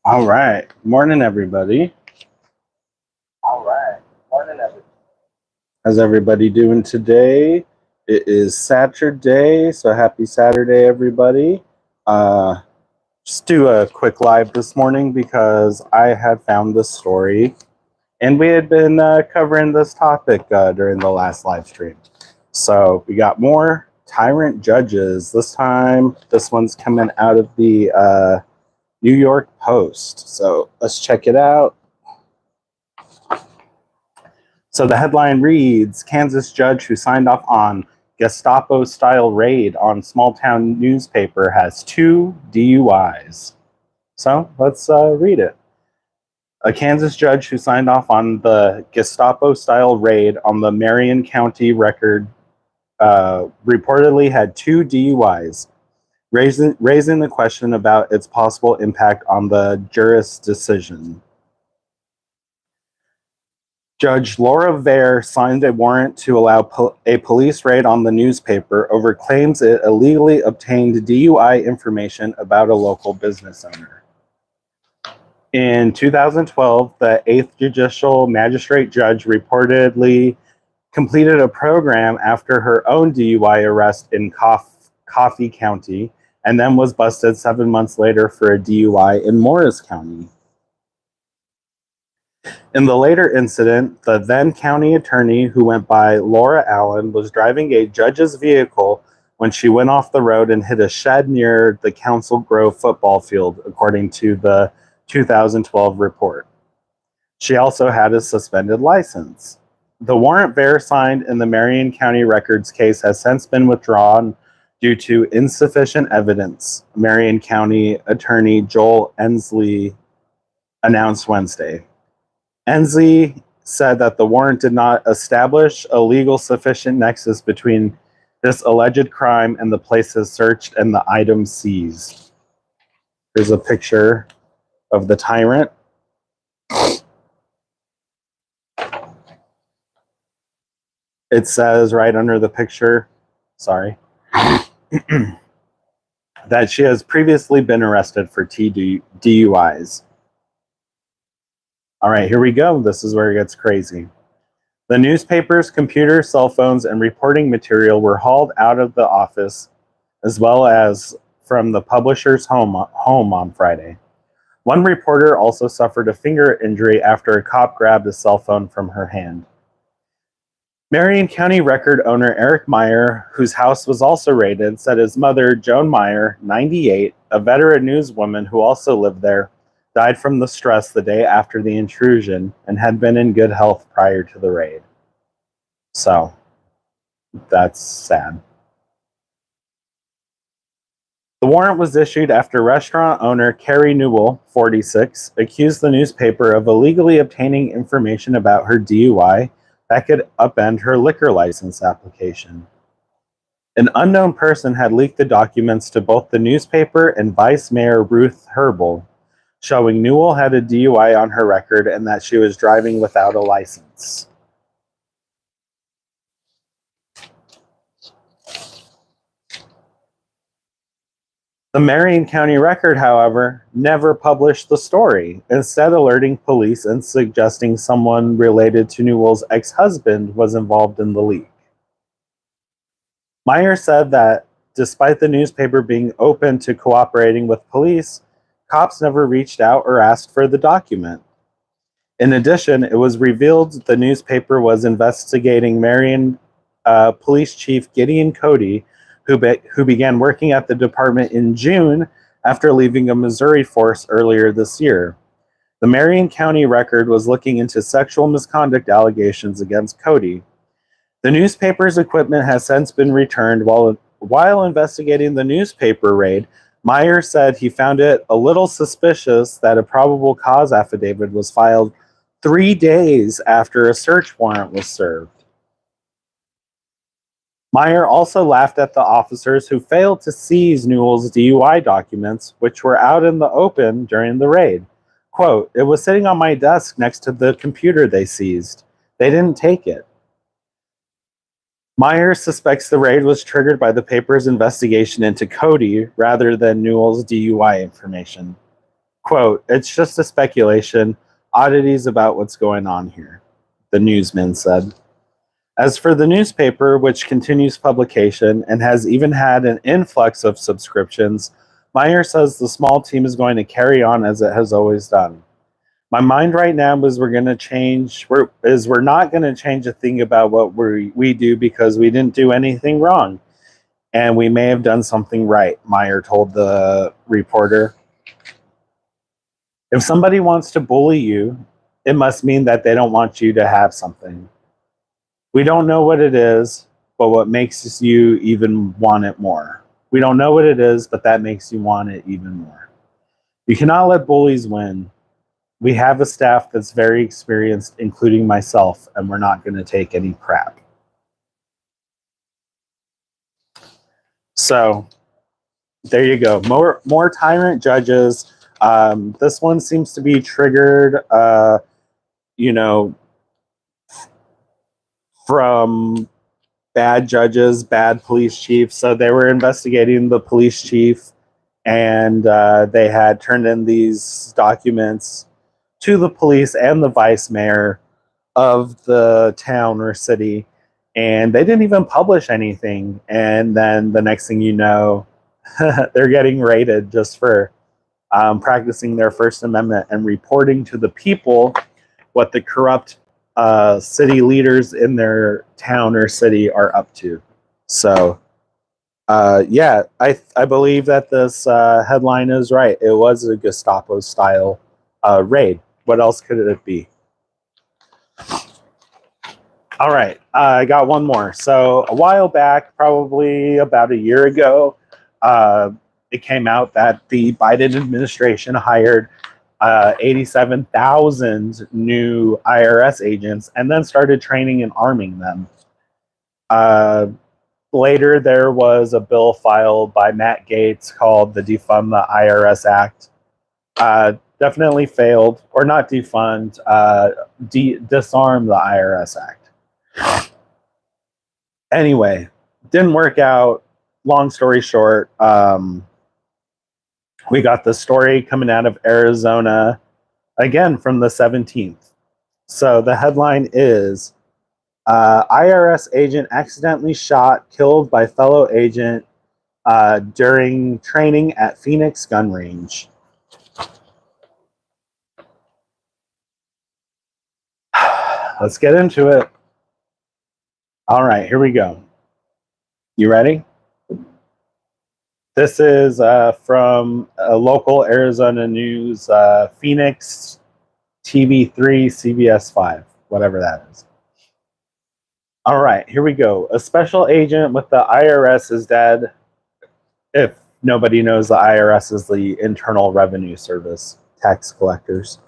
All right. Morning, everybody. How's everybody doing today? It is Saturday, so happy Saturday, everybody. Just do a quick live this morning because I had found this story, and we had been covering this topic during the last live stream. So we got more Tyrant Judges. This time, this one's coming out of the New York Post. So let's check it out. So the headline reads, Kansas judge who signed off on Gestapo-style raid on small-town newspaper has 2 DUIs. So let's read it. A Kansas judge who signed off on the Gestapo-style raid on the Marion County Record reportedly had 2 DUIs, raising the question about its possible impact on the juris decision. Judge Laura Vare signed a warrant to allow a police raid on the newspaper over claims it illegally obtained DUI information about a local business owner. In 2012, the 8th Judicial Magistrate Judge reportedly completed a program after her own DUI arrest in Coffee County, and then was busted 7 months later for a DUI in Morris County. In the later incident, the then county attorney, who went by Laura Allen, was driving a judge's vehicle when she went off the road and hit a shed near the Council Grove football field, according to the 2012 report. She also had a suspended license. The warrant Vare signed in the Marion County Records case has since been withdrawn due to insufficient evidence, Marion County Attorney Joel Ensley announced Wednesday. Ensley said that the warrant did not establish a legal sufficient nexus between this alleged crime and the places searched and the items seized. Here's a picture of the Tyrant. It says right under the picture, that she has previously been arrested for DUIs. All right, here we go. This is where it gets crazy. The newspapers, computers, cell phones, and reporting material were hauled out of the office, as well as from the publisher's home on Friday. One reporter also suffered a finger injury after a cop grabbed a cell phone from her hand. Marion County Record owner Eric Meyer, whose house was also raided, said his mother, Joan Meyer, 98, a veteran newswoman who also lived there, died from the stress the day after the intrusion and had been in good health prior to the raid. So, that's sad. The warrant was issued after restaurant owner Carrie Newell, 46, accused the newspaper of illegally obtaining information about her DUI that could upend her liquor license application. An unknown person had leaked the documents to both the newspaper and Vice Mayor Ruth Herbel, showing Newell had a DUI on her record and that she was driving without a license. The Marion County Record, however, never published the story, instead alerting police and suggesting someone related to Newell's ex-husband was involved in the leak. Meyer said that despite the newspaper being open to cooperating with police, cops never reached out or asked for the document. In addition, it was revealed the newspaper was investigating Marion Police Chief Gideon Cody, who began working at the department in June after leaving a Missouri force earlier this year. The Marion County Record was looking into sexual misconduct allegations against Cody. The newspaper's equipment has since been returned. While investigating the newspaper raid, Meyer said he found it a little suspicious that a probable cause affidavit was filed 3 days after a search warrant was served. Meyer also laughed at the officers who failed to seize Newell's DUI documents, which were out in the open during the raid. Quote, "It was sitting on my desk next to the computer they seized. They didn't take it." Meyer suspects the raid was triggered by the paper's investigation into Cody rather than Newell's DUI information. Quote, "It's just a speculation, oddities about what's going on here," the newsman said. As for the newspaper, which continues publication and has even had an influx of subscriptions, Meyer says the small team is going to carry on as it has always done. My mind right now is we're not going to change a thing about what we do because we didn't do anything wrong. And we may have done something right, Meyer told the reporter. If somebody wants to bully you, it must mean that they don't want you to have something. We don't know what it is, but what makes you even want it more. We don't know what it is, but that makes you want it even more. You cannot let bullies win. We have a staff that's very experienced, including myself, and we're not going to take any crap. So, there you go. More Tyrant Judges. This one seems to be triggered, from bad judges, bad police chiefs. So they were investigating the police chief, and they had turned in these documents to the police and the vice mayor of the town or city, and they didn't even publish anything. And then the next thing you know, they're getting raided just for practicing their First Amendment and reporting to the people what the corrupt city leaders in their town or city are up to. So, I believe that this headline is right. It was a Gestapo-style raid. What else could it be? All right, I got one more. So a while back, probably about a year ago, it came out that the Biden administration hired 87,000 new IRS agents and then started training and arming them. Later, there was a bill filed by Matt Gaetz called the Defund the IRS Act. Definitely failed, or not defund, disarm the IRS Act. Anyway, didn't work out. Long story short, we got the story coming out of Arizona, again from the 17th. So the headline is, IRS agent accidentally shot, killed by fellow agent during training at Phoenix gun range. Let's get into it. All right, here we go. You ready? This is from a local Arizona news, Phoenix TV3, CBS 5, whatever that is. All right, here we go. A special agent with the IRS is dead. If nobody knows, the IRS is the Internal Revenue Service, tax collectors.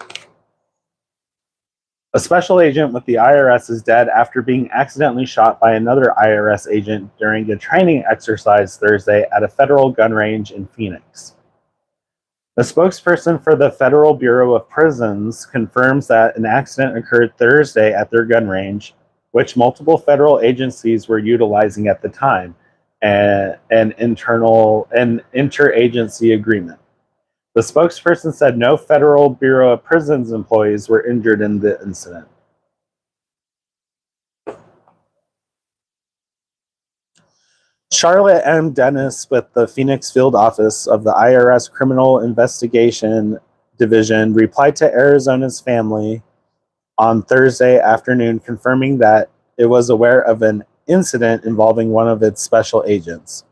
A special agent with the IRS is dead after being accidentally shot by another IRS agent during a training exercise Thursday at a federal gun range in Phoenix. A spokesperson for the Federal Bureau of Prisons confirms that an accident occurred Thursday at their gun range, which multiple federal agencies were utilizing at the time, an interagency agreement. The spokesperson said no Federal Bureau of Prisons employees were injured in the incident. Charlotte M. Dennis with the Phoenix Field Office of the IRS Criminal Investigation Division replied to Arizona's family on Thursday afternoon, confirming that it was aware of an incident involving one of its special agents.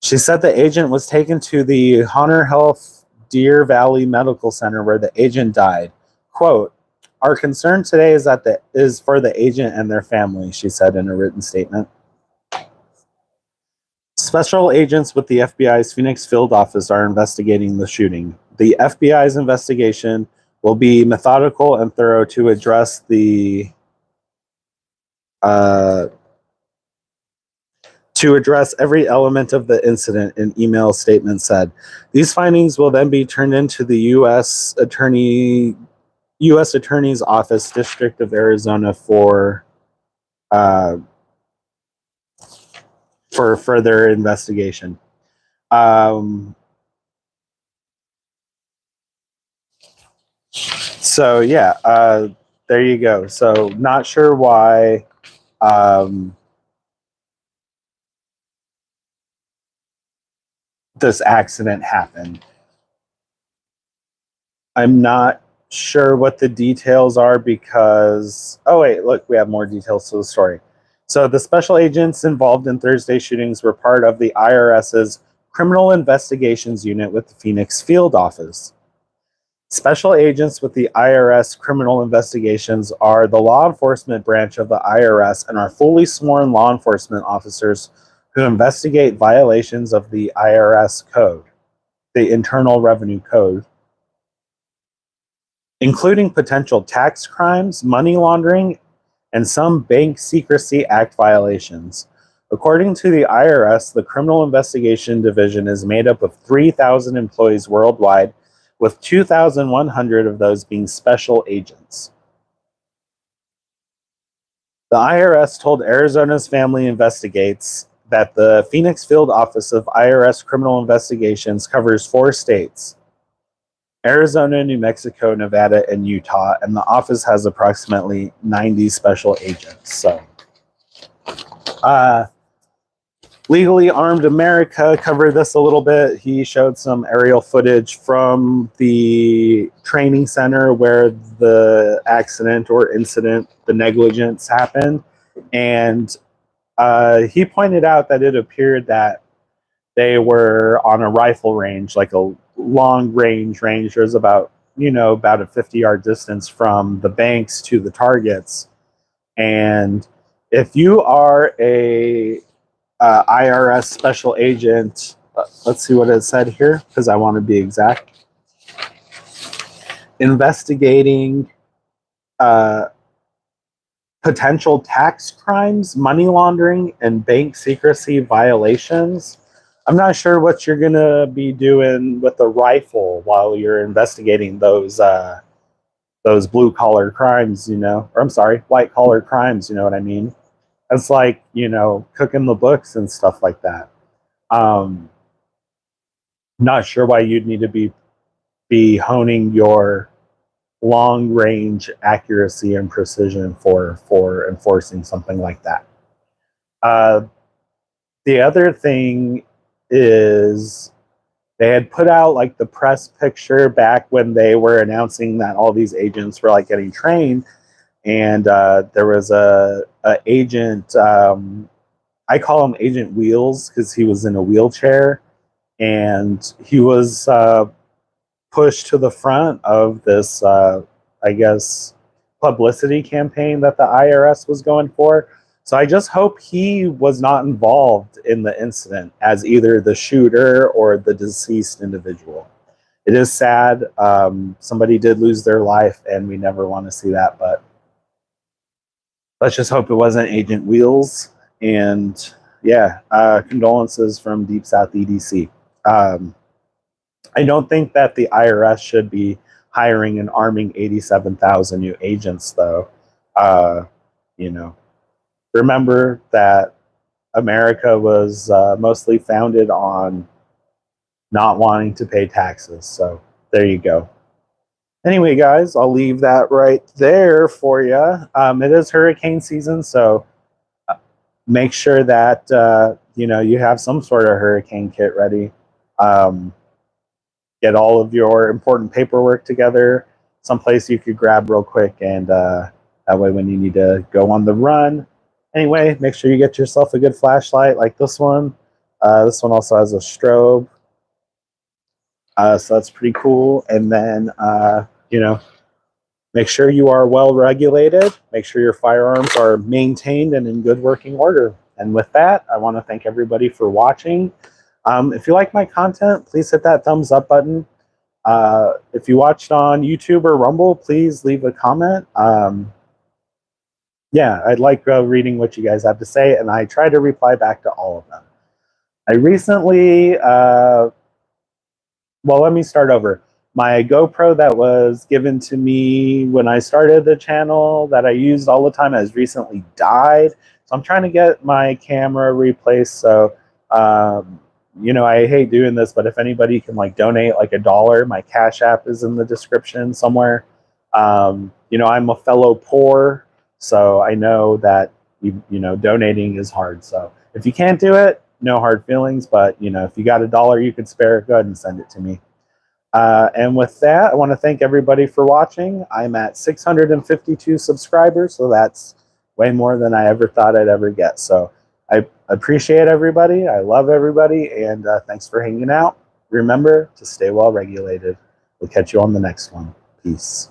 She said the agent was taken to the Honor Health Deer Valley Medical Center where the agent died. Quote, "Our concern today is for the agent and their family," she said in a written statement. Special agents with the FBI's Phoenix Field Office are investigating the shooting. The FBI's investigation will be methodical and thorough to address every element of the incident, an email statement said. These findings will then be turned into the U.S. Attorney's Office, District of Arizona for further investigation. So yeah, there you go. So not sure why this accident happened. I'm not sure what the details are because, oh wait, look, we have more details to the story. So the special agents involved in Thursday shootings were part of the IRS's Criminal Investigations Unit with the Phoenix Field Office. Special agents with the IRS Criminal Investigations are the law enforcement branch of the IRS and are fully sworn law enforcement officers who investigate violations of the IRS code, the Internal Revenue Code, including potential tax crimes, money laundering, and some Bank Secrecy Act violations. According to the IRS, the Criminal Investigation Division is made up of 3,000 employees worldwide, with 2,100 of those being special agents. The IRS told Arizona's Family Investigates that the Phoenix Field Office of IRS Criminal Investigations covers 4 states: Arizona, New Mexico, Nevada, and Utah, and the office has approximately 90 special agents. So, Legally Armed America covered this a little bit. He showed some aerial footage from the training center where the accident or incident, the negligence happened. And he pointed out that it appeared that they were on a rifle range, like a long range. There's about a 50-yard distance from the banks to the targets. And if you are a IRS special agent, let's see what it said here, because I want to be exact. Investigating potential tax crimes, money laundering, and bank secrecy violations. I'm not sure what you're going to be doing with a rifle while you're investigating those blue-collar crimes, or I'm sorry, white-collar crimes, you know what I mean? It's like, cooking the books and stuff like that. Not sure why you'd need to be honing your long range accuracy and precision for enforcing something like that. The other thing is they had put out like the press picture back when they were announcing that all these agents were like getting trained. And there was a agent, I call him Agent Wheels because he was in a wheelchair, and he was pushed to the front of this, I guess, publicity campaign that the IRS was going for. So I just hope he was not involved in the incident as either the shooter or the deceased individual. It is sad. Somebody did lose their life, and we never want to see that, but let's just hope it wasn't Agent Wheels. And yeah, condolences from Deep South EDC. I don't think that the IRS should be hiring and arming 87,000 new agents, though. Remember that America was mostly founded on not wanting to pay taxes. So there you go. Anyway, guys, I'll leave that right there for you. It is hurricane season, so make sure that you have some sort of hurricane kit ready. Get all of your important paperwork together, someplace you could grab real quick, and that way when you need to go on the run. Anyway, make sure you get yourself a good flashlight like this one. This one also has a strobe. So that's pretty cool. And then, make sure you are well regulated. Make sure your firearms are maintained and in good working order. And with that, I want to thank everybody for watching. If you like my content, please hit that thumbs up button. If you watched on YouTube or Rumble, please leave a comment. Yeah, I'd like reading what you guys have to say, and I try to reply back to all of them. I recently, let me start over. My GoPro that was given to me when I started the channel that I used all the time has recently died. So I'm trying to get my camera replaced. So, I hate doing this, but if anybody can donate $1, my Cash App is in the description somewhere. You know, I'm a fellow poor, so I know that, you know, donating is hard. So if you can't do it, no hard feelings, but, you know, if you got $1 you could spare, go ahead and send it to me. And with that, I want to thank everybody for watching. I'm at 652 subscribers, so that's way more than I ever thought I'd ever get. So I appreciate everybody. I love everybody, and thanks for hanging out. Remember to stay well regulated. We'll catch you on the next one. Peace.